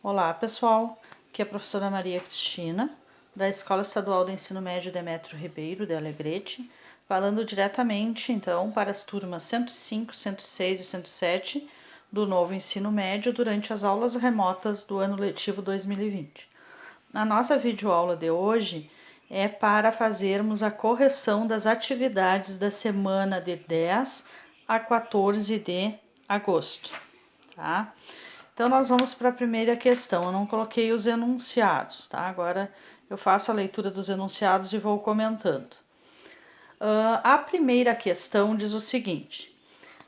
Olá, pessoal. Aqui é a professora Maria Cristina, da Escola Estadual do Ensino Médio Demétrio Ribeiro, de Alegrete, falando diretamente, então, para as turmas 105, 106 e 107 do novo ensino médio durante as aulas remotas do ano letivo 2020. A nossa videoaula de hoje é para fazermos a correção das atividades da semana de 10 a 14 de agosto, tá? Então, nós vamos para a primeira questão. Eu não coloquei os enunciados, tá? Agora eu faço a leitura dos enunciados e vou comentando. A primeira questão diz o seguinte: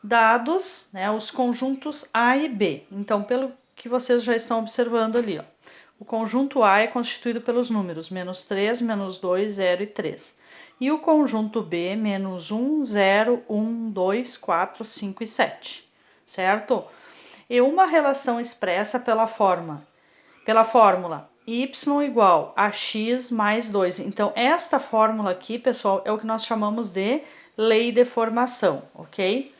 dados, né, os conjuntos A e B. Então, pelo que vocês já estão observando ali, ó, o conjunto A é constituído pelos números -3, -2, 0 e 3. E o conjunto B, -1, 0, 1, 2, 4, 5 e 7, certo? E uma relação expressa pela fórmula y igual a x mais 2. Então, esta fórmula aqui, pessoal, é o que nós chamamos de lei de formação, ok?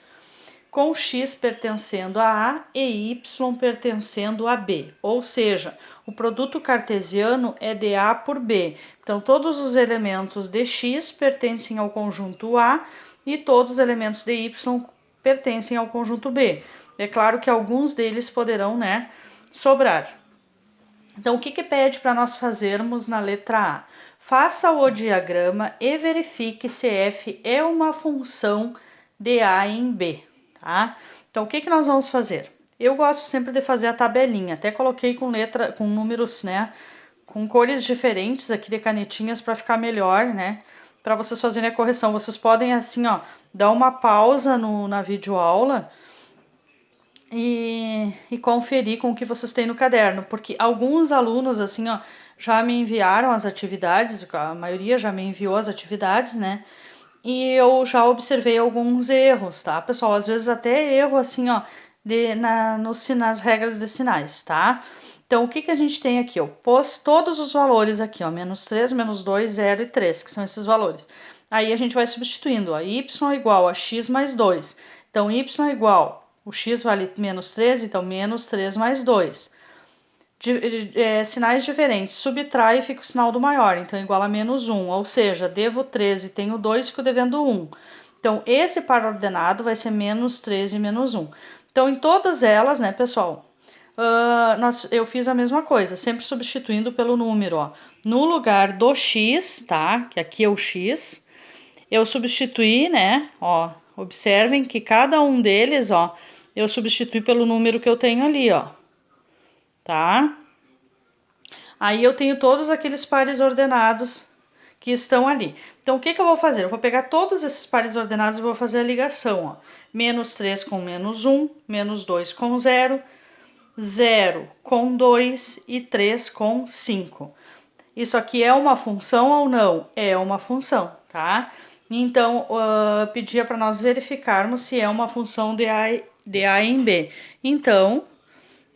Com x pertencendo a A e y pertencendo a B. Ou seja, o produto cartesiano é de A por B. Então, todos os elementos de x pertencem ao conjunto A e todos os elementos de y pertencem ao conjunto B. É claro que alguns deles poderão, né, sobrar. Então, o que pede para nós fazermos na letra A? Faça o diagrama e verifique se f é uma função de A em B, tá? Então, o que nós vamos fazer? Eu gosto sempre de fazer a tabelinha, até coloquei com números, né, com cores diferentes aqui de canetinhas para ficar melhor, né, para vocês fazerem a correção. Vocês podem, assim, ó, dar uma pausa na videoaula e conferir com o que vocês têm no caderno, porque alguns alunos, assim, ó, já me enviaram as atividades, a maioria já me enviou as atividades, né, e eu já observei alguns erros, tá, pessoal? Às vezes até erro, assim, ó, nas regras de sinais, tá? Então, o que a gente tem aqui? Eu pus todos os valores aqui, ó, -3, -2, 0 e 3, que são esses valores. Aí a gente vai substituindo, ó, y igual a x mais 2. Então, y igual, o x vale -3, então -3 mais 2. Sinais diferentes, subtrai e fica o sinal do maior, então igual a -1, ou seja, devo 13 e tenho 2, fico devendo 1. Então, esse par ordenado vai ser -13 e -1. Então, em todas elas, né, pessoal, eu fiz a mesma coisa, sempre substituindo pelo número, ó. No lugar do x, tá, que aqui é o x, eu substituí, né, ó, observem que cada um deles, ó, eu substituí pelo número que eu tenho ali, ó, tá? Aí eu tenho todos aqueles pares ordenados que estão ali. Então, o que eu vou fazer? Eu vou pegar todos esses pares ordenados e vou fazer a ligação, ó. -3 com -1, -2 com 0, 0 com 2 e 3 com 5. Isso aqui é uma função ou não? É uma função, tá? Então, pedia para nós verificarmos se é uma função de A em B. Então,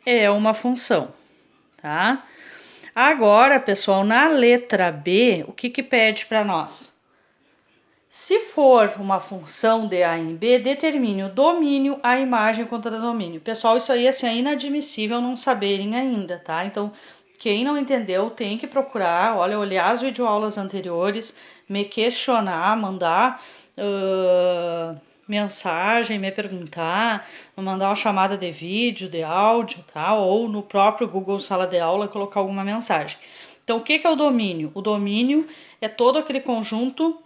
é uma função, tá? Agora, pessoal, na letra B, o que pede para nós? Se for uma função de A em B, determine o domínio, a imagem contra o domínio. Pessoal, isso aí assim, é inadmissível não saberem ainda, tá? Então, quem não entendeu tem que procurar, olha, olhar as videoaulas anteriores, me questionar, mandar mensagem, me perguntar, mandar uma chamada de vídeo, de áudio, tá? Ou no próprio Google Sala de Aula colocar alguma mensagem. Então, o que é o domínio? O domínio é todo aquele conjunto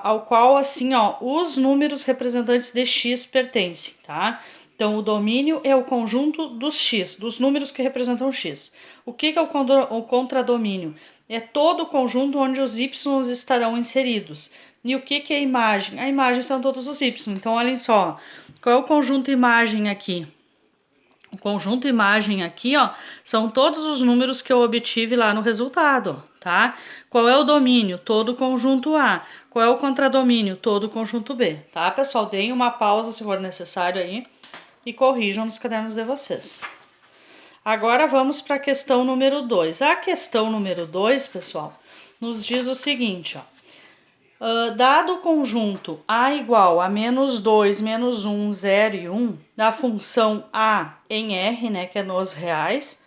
ao qual, assim, ó, os números representantes de x pertencem, tá? Então, o domínio é o conjunto dos x, dos números que representam x. O que é o contradomínio? É todo o conjunto onde os y estarão inseridos. E o que é a imagem? A imagem são todos os y. Então, olhem só, qual é o conjunto imagem aqui? O conjunto imagem aqui, ó, são todos os números que eu obtive lá no resultado, tá? Qual é o domínio? Todo o conjunto A. Qual é o contradomínio? Todo o conjunto B, tá, pessoal? Deem uma pausa se for necessário aí e corrijam nos cadernos de vocês. Agora vamos para a questão número 2. A questão número 2, pessoal, nos diz o seguinte, ó. Dado o conjunto A igual a menos 2, menos 1, 0 e 1, da função A em R, né, que é nos reais,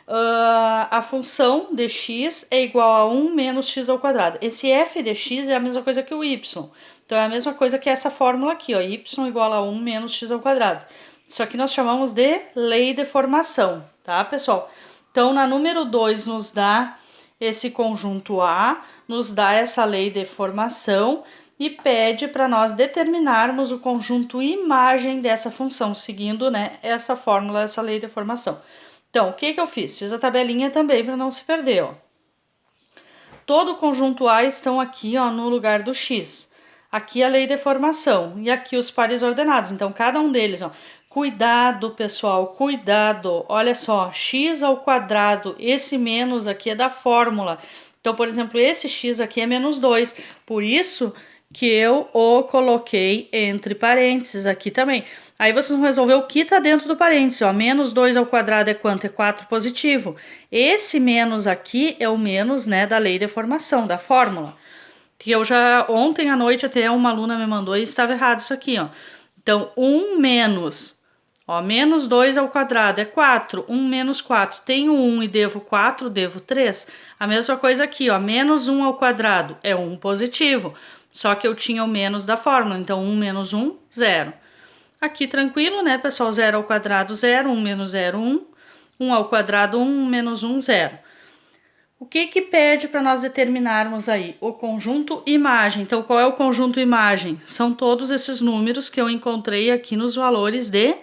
a função de x é igual a 1 menos x ao quadrado. Esse f de x é a mesma coisa que o y. Então, é a mesma coisa que essa fórmula aqui, ó, y igual a 1 menos x ao quadrado. Isso aqui nós chamamos de lei de formação, tá, pessoal? Então, na número 2 nos dá esse conjunto A, nos dá essa lei de formação e pede para nós determinarmos o conjunto imagem dessa função, seguindo, né, essa fórmula, essa lei de formação. Então, o que eu fiz? Fiz a tabelinha também para não se perder, ó. Todo o conjunto A estão aqui, ó, no lugar do x. Aqui a lei de formação e aqui os pares ordenados. Então, cada um deles, ó. Cuidado, pessoal, cuidado. Olha só, x ao quadrado, esse menos aqui é da fórmula. Então, por exemplo, esse x aqui é menos 2. Por isso que eu o coloquei entre parênteses aqui também. Aí vocês vão resolver o que está dentro do parênteses, ó. Menos 2 ao quadrado é quanto? É 4 positivo. Esse menos aqui é o menos, né, da lei de formação, da fórmula. Que eu já, ontem à noite até uma aluna me mandou e estava errado isso aqui, ó. Então, 1 menos, ó, menos 2 ao quadrado é 4. 1 menos 4, tenho 1 e devo 4, devo 3. A mesma coisa aqui, ó, menos 1 ao quadrado é 1 positivo. Só que eu tinha o menos da fórmula, então 1 menos 1, 0. Aqui tranquilo, né, pessoal? 0 ao quadrado, 0. 1 menos 0, 1. 1 ao quadrado, 1 menos 1, 0. O que que pede para nós determinarmos aí? O conjunto imagem. Então, qual é o conjunto imagem? São todos esses números que eu encontrei aqui nos valores de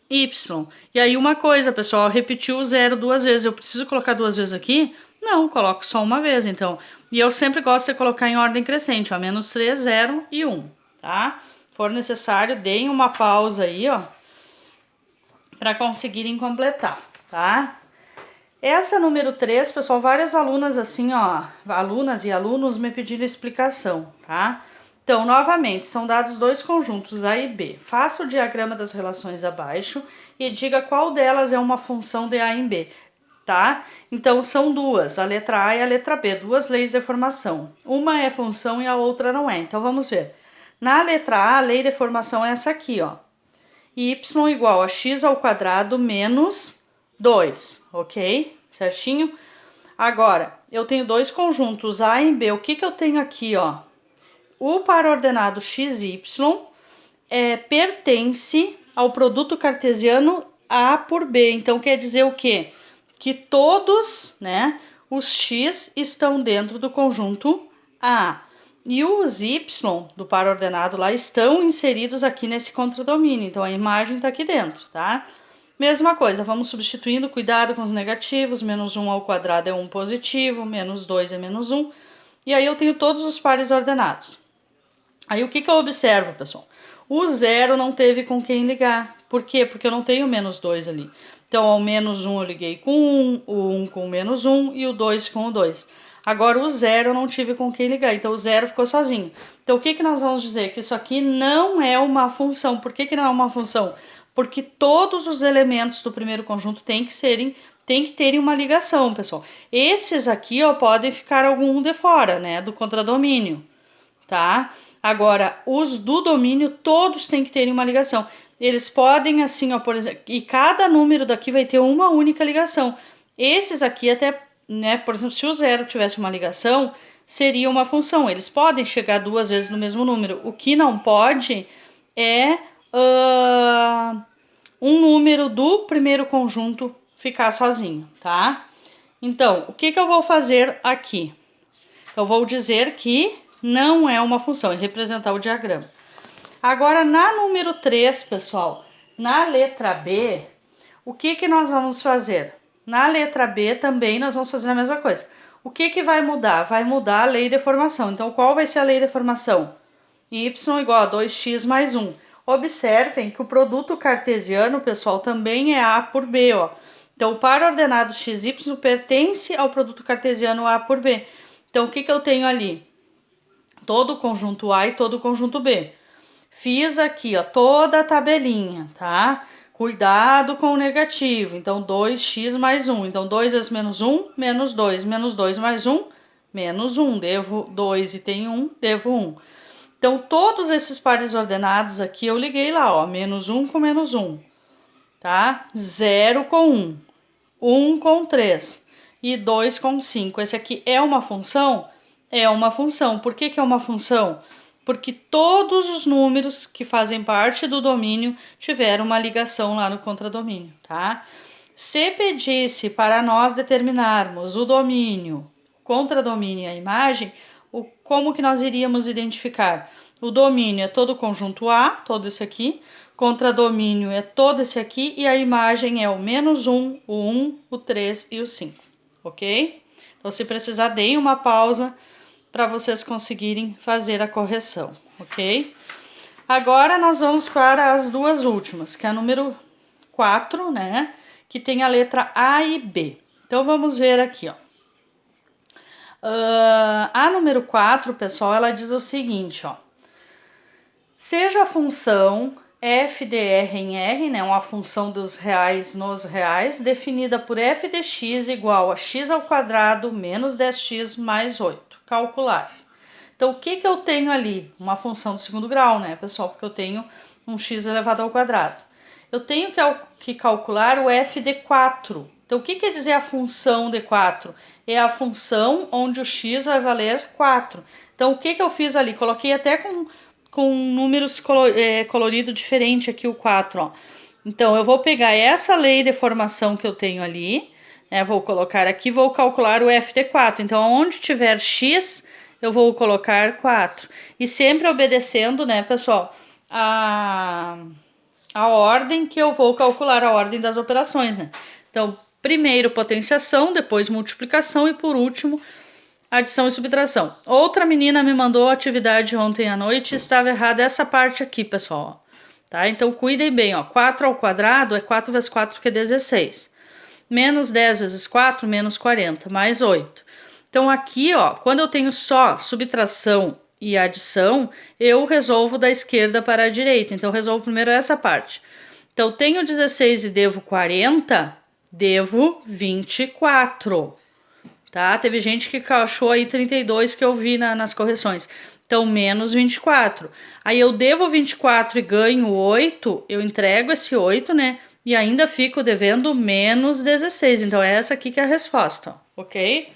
y. E aí uma coisa, pessoal, repetiu o 0 duas vezes. Eu preciso colocar duas vezes aqui? Não, coloco só uma vez, então. E eu sempre gosto de colocar em ordem crescente, ó, menos 3, 0 e 1, tá? Se for necessário, deem uma pausa aí, ó, para conseguirem completar, tá? Essa número 3, pessoal, várias alunas assim, ó, alunas e alunos me pediram explicação, tá? Então, novamente, são dados dois conjuntos A e B. Faça o diagrama das relações abaixo e diga qual delas é uma função de A em B, tá? Então, são duas, a letra A e a letra B, duas leis de formação. Uma é função e a outra não é. Então, vamos ver. Na letra A, a lei de formação é essa aqui, ó. Y igual a x ao quadrado menos 2, ok? Certinho? Agora, eu tenho dois conjuntos A e B. O que eu tenho aqui, ó? O par ordenado xy pertence ao produto cartesiano A por B. Então, quer dizer o quê? Que todos, né, os x estão dentro do conjunto A. E os y do par ordenado lá estão inseridos aqui nesse contradomínio. Então, a imagem está aqui dentro, tá? Mesma coisa, vamos substituindo, cuidado com os negativos. Menos 1 ao quadrado é 1 positivo, menos 2 é menos 1. E aí eu tenho todos os pares ordenados. Aí o que eu observo, pessoal? O 0 não teve com quem ligar. Por quê? Porque eu não tenho menos 2 ali. Então, ao menos 1 eu liguei com 1, o 1 com o menos 1 e o 2 com o 2. Agora, o 0 eu não tive com quem ligar, então o 0 ficou sozinho. Então, o que nós vamos dizer? Que isso aqui não é uma função. Por que não é uma função? Porque todos os elementos do primeiro conjunto têm que terem uma ligação, pessoal. Esses aqui, ó, podem ficar algum de fora, né, do contradomínio, tá? Agora, os do domínio, todos têm que terem uma ligação. Eles podem, assim, ó, por exemplo, e cada número daqui vai ter uma única ligação. Esses aqui até, né, por exemplo, se o 0 tivesse uma ligação, seria uma função. Eles podem chegar duas vezes no mesmo número. O que não pode é um número do primeiro conjunto ficar sozinho, tá? Então, o que eu vou fazer aqui? Eu vou dizer que não é uma função, é representar o diagrama. Agora, na número 3, pessoal, na letra B, o que nós vamos fazer? Na letra B também nós vamos fazer a mesma coisa. O que vai mudar? Vai mudar a lei de formação. Então, qual vai ser a lei de formação? Y igual a 2x mais 1. Observem que o produto cartesiano, pessoal, também é A por B, ó. Então, o par ordenado xy pertence ao produto cartesiano A por B. Então, o que eu tenho ali? Todo o conjunto A e todo o conjunto B. Fiz aqui, ó, toda a tabelinha, tá? Cuidado com o negativo. Então, 2x mais 1. Então, 2 vezes menos 1, menos 2. Menos 2 mais 1, menos 1. Devo 2 e tem 1, devo 1. Então, todos esses pares ordenados aqui eu liguei lá, ó, menos 1 com menos 1, tá? 0 com 1, 1 com 3 e 2 com 5. Esse aqui é uma função? É uma função. Por que que é uma função? Porque todos os números que fazem parte do domínio tiveram uma ligação lá no contradomínio, tá? Se pedisse para nós determinarmos o domínio, contradomínio e a imagem, como que nós iríamos identificar? O domínio é todo o conjunto A, todo esse aqui, contradomínio é todo esse aqui e a imagem é o menos 1, o 1, o 3 e o 5, ok? Então, se precisar, deem uma pausa para vocês conseguirem fazer a correção, ok? Agora, nós vamos para as duas últimas, que é a número 4, né? Que tem a letra A e B. Então, vamos ver aqui, ó. A número 4, pessoal, ela diz o seguinte, ó. Seja a função f de r em r, né, uma função dos reais nos reais, definida por f de x igual a x ao quadrado menos 10x mais 8. Calcular. Então, o que eu tenho ali? Uma função do segundo grau, né, pessoal? Porque eu tenho um x elevado ao quadrado. Eu tenho que calcular o f de 4. Então, o que quer dizer a função de 4? É a função onde o x vai valer 4. Então, o que eu fiz ali? Coloquei até com números colorido diferente aqui o 4, ó. Então, eu vou pegar essa lei de formação que eu tenho ali, né? Vou colocar aqui, vou calcular o f de 4. Então, onde tiver x, eu vou colocar 4. E sempre obedecendo, né, pessoal, a ordem que eu vou calcular, a ordem das operações, né? Então, primeiro potenciação, depois multiplicação e por último adição e subtração. Outra menina me mandou a atividade ontem à noite e estava errada essa parte aqui, pessoal. Tá? Então, cuidem bem, ó. 4 ao quadrado é 4 vezes 4, que é 16. Menos 10 vezes 4, menos 40, mais 8. Então, aqui, ó, quando eu tenho só subtração e adição, eu resolvo da esquerda para a direita. Então, eu resolvo primeiro essa parte. Então, tenho 16 e devo 40, devo 24. Tá? Teve gente que achou aí 32 que eu vi nas correções. Então, menos 24. Aí eu devo 24 e ganho 8, eu entrego esse 8, né? E ainda fico devendo menos 16. Então, é essa aqui que é a resposta, ok?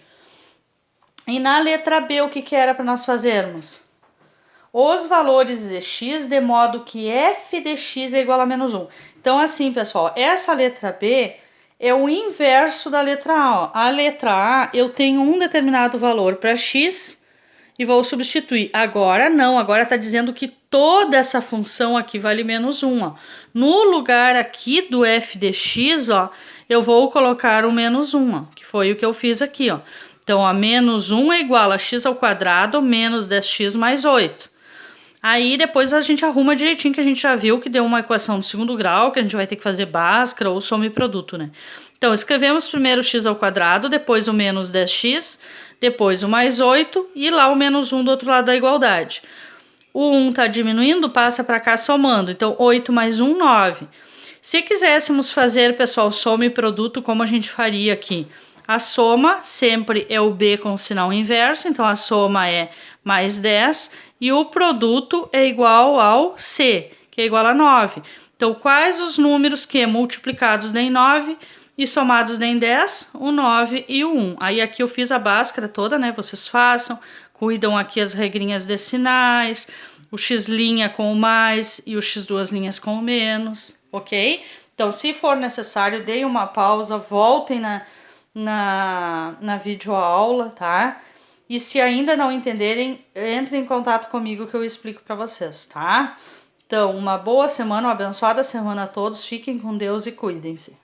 E na letra B, o que era para nós fazermos? Os valores de x de modo que f de x é igual a menos 1. Então, assim, pessoal, essa letra B é o inverso da letra A. Ó. A letra A, eu tenho um determinado valor para x e vou substituir. Agora não, agora está dizendo que toda essa função aqui vale menos 1. Ó. No lugar aqui do f de x, ó, eu vou colocar o menos 1, ó, que foi o que eu fiz aqui. Ó. Então, a menos 1 é igual a x ao quadrado menos 10x mais 8. Aí depois a gente arruma direitinho, que a gente já viu que deu uma equação do segundo grau, que a gente vai ter que fazer Bhaskara ou soma e produto, né? Então, escrevemos primeiro x ao quadrado, depois o menos 10x, depois o mais 8 e lá o menos 1 do outro lado da igualdade. O 1 está diminuindo, passa para cá somando. Então, 8 mais 1, 9. Se quiséssemos fazer, pessoal, soma e produto, como a gente faria aqui? A soma sempre é o B com o sinal inverso, então a soma é mais 10 e o produto é igual ao C, que é igual a 9. Então, quais os números que multiplicados em 9 e somados em 10? O 9 e o 1. Aí aqui eu fiz a Bhaskara toda, né? Vocês façam, cuidam aqui as regrinhas decinais, o x' com o mais e o x duas linhas com o menos, ok? Então, se for necessário, deem uma pausa, voltem na videoaula, tá? E se ainda não entenderem, entrem em contato comigo que eu explico para vocês, tá? Então, uma boa semana, uma abençoada semana a todos, fiquem com Deus e cuidem-se.